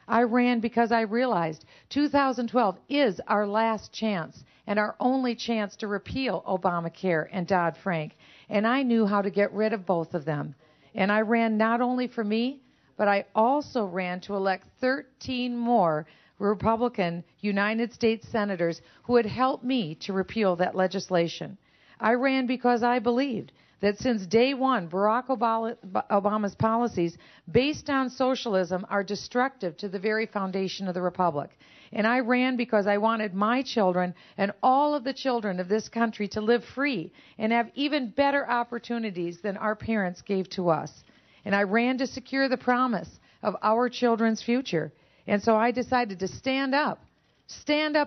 I ran because I realized 2012 is our last chance and our only chance to repeal Obamacare and Dodd-Frank. And I knew how to get rid of both of them. And I ran not only for me, but I also ran to elect 13 more Republican United States senators who would help me to repeal that legislation. I ran because I believed that since day one, Barack Obama's policies based on socialism are destructive to the very foundation of the republic. And I ran because I wanted my children and all of the children of this country to live free and have even better opportunities than our parents gave to us. And I ran to secure the promise of our children's future. And so I decided to stand up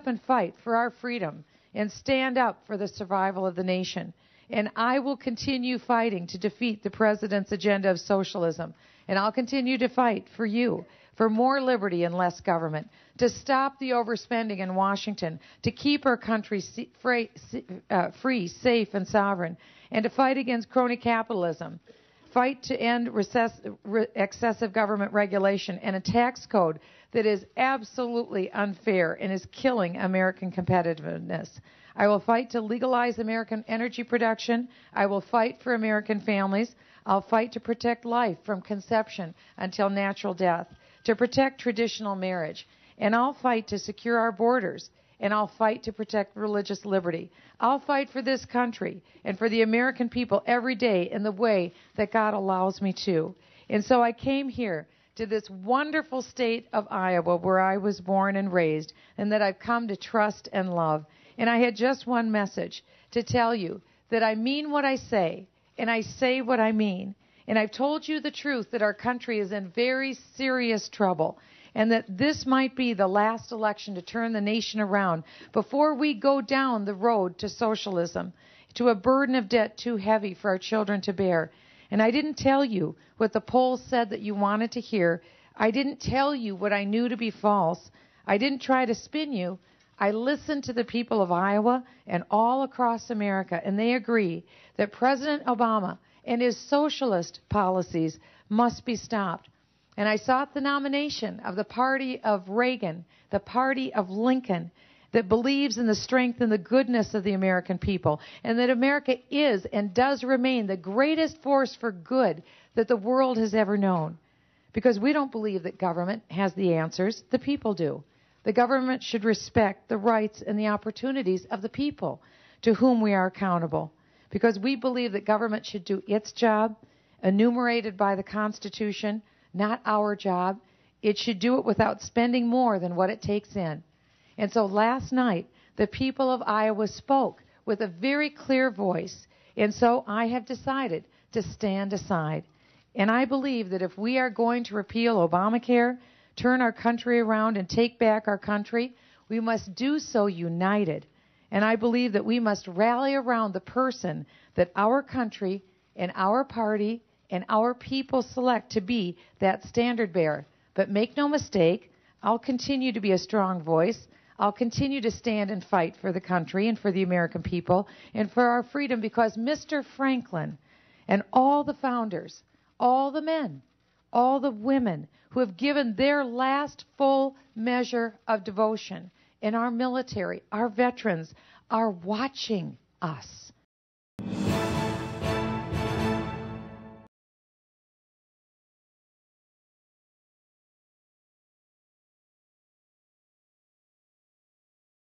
and fight for our freedom, and stand up for the survival of the nation. And I will continue fighting to defeat the president's agenda of socialism. And I'll continue to fight for you, for more liberty and less government, to stop the overspending in Washington, to keep our country free, safe, and sovereign, and to fight against crony capitalism. Fight to end excessive government regulation and a tax code that is absolutely unfair and is killing American competitiveness. I will fight to legalize American energy production. I will fight for American families. I'll fight to protect life from conception until natural death, to protect traditional marriage. And I'll fight to secure our borders. And I'll fight to protect religious liberty. I'll fight for this country and for the American people every day in the way that God allows me to. And so I came here to this wonderful state of Iowa where I was born and raised, and that I've come to trust and love. And I had just one message to tell you, that I mean what I say, and I say what I mean. And I've told you the truth that our country is in very serious trouble, and that this might be the last election to turn the nation around before we go down the road to socialism, to a burden of debt too heavy for our children to bear. And I didn't tell you what the polls said that you wanted to hear. I didn't tell you what I knew to be false. I didn't try to spin you. I listened to the people of Iowa and all across America, and they agree that President Obama and his socialist policies must be stopped. And I sought the nomination of the party of Reagan, the party of Lincoln, that believes in the strength and the goodness of the American people, and that America is and does remain the greatest force for good that the world has ever known. Because we don't believe that government has the answers, the people do. The government should respect the rights and the opportunities of the people to whom we are accountable. Because we believe that government should do its job, enumerated by the Constitution, not our job. It should do it without spending more than what it takes in. And so last night, the people of Iowa spoke with a very clear voice. And so I have decided to stand aside. And I believe that if we are going to repeal Obamacare, turn our country around and take back our country, we must do so united. And I believe that we must rally around the person that our country and our party and our people select to be that standard bearer. But make no mistake, I'll continue to be a strong voice. I'll continue to stand and fight for the country and for the American people and for our freedom, because Mr. Franklin and all the founders, all the men, all the women who have given their last full measure of devotion in our military, our veterans, are watching us.